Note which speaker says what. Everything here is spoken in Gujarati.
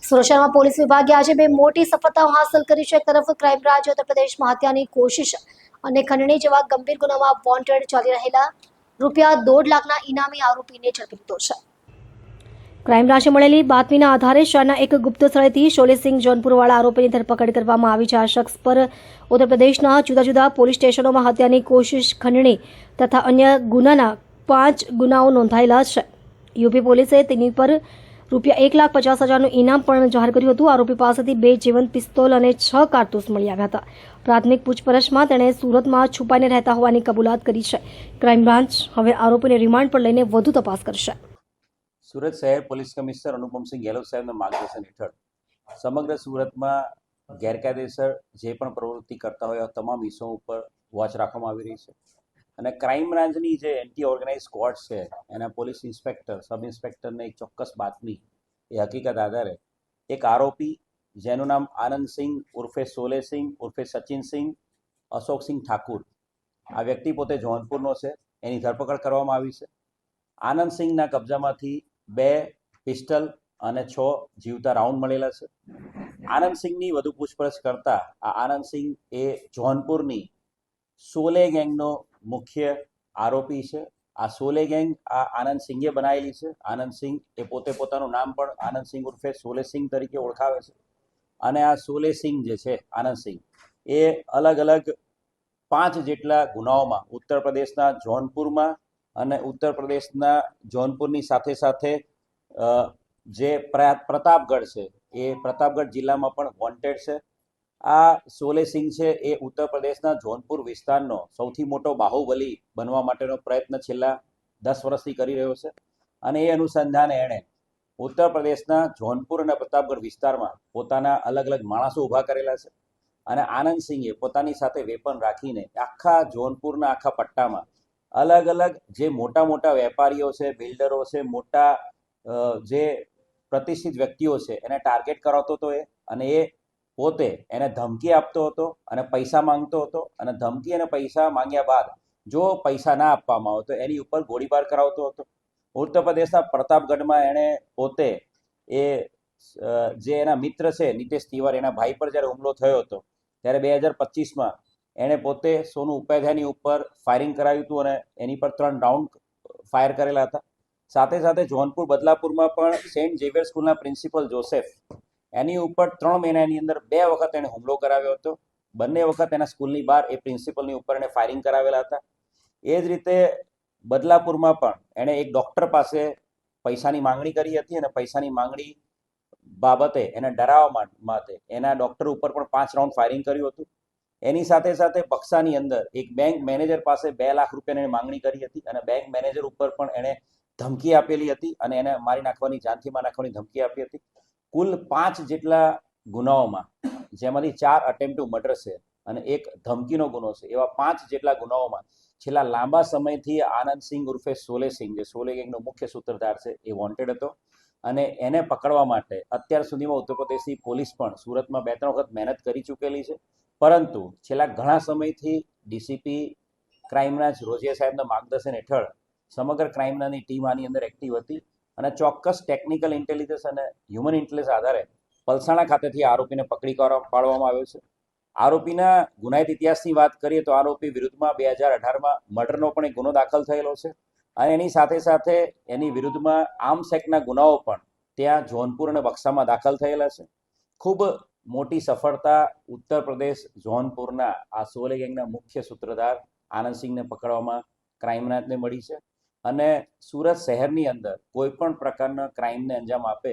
Speaker 1: સુરક્ષામાં પોલીસ વિભાગે આજે બે મોટી સફળતાઓ હાંસલ કરી છે। એક તરફ ક્રાઇમ બ્રાન્ચે ઉત્તર પ્રદેશમાં હત્યાની કોશિશ અને ખંડણી જેવા ગંભીર ગુનામાં વોન્ટેડ ચાલી રહેલા ₹1.5 લાખના ઇનામી આરોપીને ઝડપી લીધો છે। ક્રાઇમ બ્રાન્ચે મળેલી બાતમીના આધારે શહેરના એક ગુપ્ત સ્થળેથી શોલેસિંહ જોનપુરવાળા આરોપીની ધરપકડ કરવામાં આવી છે। આ શખ્સ પર ઉત્તર પ્રદેશના જુદા જુદા પોલીસ સ્ટેશનોમાં હત્યાની કોશિશ, ખંડણી તથા અન્ય ગુનાના 5 ગુનાઓ નોંધાયેલા છે। યુપી પોલીસે તેની પર ₹1,50,000નું ઇનામ પણ જાહેર કર્યું હતું। આરોપી પાસેથી 2 જીવંત પિસ્તોલ અને 6 કારતૂસ મળી આવ્યા હતા। પ્રાથમિક પૂછપરછમાં તેણે સુરતમાં છુપાઈને રહેતા હોવાની કબૂલાત કરી છે। ક્રાઇમ બ્રાન્ચ હવે આરોપીને રિમાન્ડ પર લઈને વધુ તપાસ કરશે।
Speaker 2: સુરત શહેર પોલીસ કમિશનર અનુપમસિંહ ગેહલોત સાહેબના માર્ગદર્શન હેઠળ સમગ્ર સુરતમાં ગેરકાયદેસર જે પણ પ્રવૃત્તિ કરતા હોય તમામ વિષયો ઉપર વોચ રાખવામાં આવી રહી છે અને ક્રાઇમ બ્રાન્ચની જે એન્ટી ઓર્ગેનાઇઝ સ્ક્વોડ છે એના પોલીસ ઇન્સ્પેક્ટર, સબ ઇન્સ્પેક્ટરને એક ચોક્કસ બાતમી એ હકીકત આધારે એક આરોપી જેનું નામ આનંદસિંહ ઉર્ફે સોલેસિંહ ઉર્ફે સચિનસિંહ અશોકસિંહ ઠાકુર, આ વ્યક્તિ પોતે જોનપુરનો છે, એની ધરપકડ કરવામાં આવી છે। આનંદસિંહના કબજામાંથી 2 પિસ્ટલ અને 6 જીવતા રાઉન્ડ મળેલા છે। આનંદસિંહની વધુ પૂછપરછ કરતા આ આનંદસિંહ એ જોનપુરની સોલે ગેંગનો મુખ્ય આરોપી છે। આ સોલે ગેંગ આ આનંદસિંહે બનાવેલી છે। આનંદસિંહ એ પોતે પોતાનું નામ પણ આનંદસિંહ ઉર્ફે સોલેસિંહ તરીકે ઓળખાવે છે અને આ સોલેસિંહ જે છે આનંદસિંહ એ અલગ અલગ 5 જેટલા ગુનાઓમાં ઉત્તર પ્રદેશના જોનપુરમાં અને ઉત્તર પ્રદેશના જોનપુરની સાથે સાથે જે પ્રતાપગઢ છે એ પ્રતાપગઢ જિલ્લામાં પણ વોન્ટેડ છે। આ સોલેસિંહ છે એ ઉત્તર પ્રદેશના જોનપુર વિસ્તારનો સૌથી મોટો બાહુબલી બનવા માટેનો પ્રયત્ન છેલ્લા 10 વર્ષથી કરી રહ્યો છે અને એ અનુસંધાને એણે ઉત્તર પ્રદેશના જોનપુર અને પ્રતાપગઢ વિસ્તારમાં પોતાના અલગ અલગ માણસો ઊભા કરેલા છે અને આનંદસિંહે પોતાની સાથે વેપન રાખીને આખા જોનપુરના આખા પટ્ટામાં અલગ અલગ જે મોટા મોટા વેપારીઓ છે, બિલ્ડરો છે, મોટા જે પ્રતિષ્ઠિત વ્યક્તિઓ છે એને ટાર્ગેટ કરાવતો હતો અને એ પોતે એને ધમકી આપતો હતો અને પૈસા માંગતો હતો અને ધમકી અને પૈસા માંગ્યા બાદ જો પૈસા ના આપવામાં આવે તો એની ઉપર ગોળીબાર કરાવતો હતો। ઉત્તર પ્રદેશના પ્રતાપગઢમાં એણે પોતે એ જે એના મિત્ર છે નીતેશ તિવારી, એના ભાઈ પર જ્યારે હુમલો થયો હતો ત્યારે 2025માં એણે પોતે સોનુ ઉપાધ્યાયની ઉપર ફાયરિંગ કરાવ્યું હતું અને એની પર 3 રાઉન્ડ ફાયર કરેલા હતા। સાથે સાથે જોનપુર બદલાપુરમાં પણ સેન્ટ ઝેવિયર સ્કૂલના પ્રિન્સિપલ જોસેફ એની ઉપર 3 મહિનાની અંદર 2 વખત એણે હુમલો કરાવ્યો હતો। બંને વખત એના સ્કૂલની બહાર એ પ્રિન્સિપલની ઉપર એણે ફાયરિંગ કરાવેલા હતા। એ જ રીતે બદલાપુરમાં પણ એણે એક ડૉક્ટર પાસે પૈસાની માંગણી કરી હતી અને પૈસાની માંગણી બાબતે એને ડરાવવા માટે એના ડૉક્ટર ઉપર પણ 5 રાઉન્ડ ફાયરિંગ કર્યું હતું। એની સાથે સાથે બક્સાની અંદર એક બેંક મેનેજર પાસે 2 લાખ રૂપિયાની માંગણી કરી હતી અને બેંક મેનેજર ઉપર પણ એણે ધમકી આપેલી હતી અને એને મારી નાખવાની, જાનથી મારી નાખવાની ધમકી આપી હતી। કુલ 5 જેટલા ગુનાઓમાં, જેમાંથી 4 અટેમ્પ્ટ ટુ મર્ડર છે અને 1 ધમકીનો ગુનો છે, એવા 5 જેટલા ગુનાઓમાં છેલ્લા લાંબા સમયથી આનંદસિંહ ઉર્ફે સોલેસિંહ, જે સોલે ગેંગનો મુખ્ય સૂત્રધાર છે, એ વોન્ટેડ હતો અને એને પકડવા માટે અત્યાર સુધીમાં ઉત્તર પ્રદેશની પોલીસ પણ સુરતમાં 2-3 વખત મહેનત કરી ચૂકેલી છે, પરંતુ છેલ્લા ઘણા સમયથી ડીસીપી ક્રાઇમ બ્રાન્ચ રોઝિયા સાહેબના માર્ગદર્શન હેઠળ સમગ્ર ક્રાઇમ બ્રાન્ચની ટીમ આની અંદર એક્ટિવ હતી અને ચોક્કસ ટેકનિકલ ઇન્ટેલિજન્સ અને હ્યુમન ઇન્ટેલિજન્સ આધારે પલસાણા ખાતેથી આરોપીને પકડી પાડવામાં આવ્યો છે। આરોપીના ગુનાહિત ઇતિહાસની વાત કરીએ તો આરોપી વિરુદ્ધમાં 2018માં મર્ડરનો પણ એક ગુનો દાખલ થયેલો છે અને એની સાથે સાથે એની વિરુદ્ધમાં આર્મ્સ એક્ટના ગુનાઓ પણ ત્યાં જોનપુર અને બક્સામાં દાખલ થયેલા છે। ખૂબ મોટી સફળતા ઉત્તર પ્રદેશ જોનપુરના આ સોલે ગેંગના મુખ્ય સૂત્રધાર આનંદસિંહને પકડવામાં ક્રાઇમ બ્રાન્ચને મળી છે અને સુરત શહેરની અંદર કોઈ પણ પ્રકારના ક્રાઇમને અંજામ આપે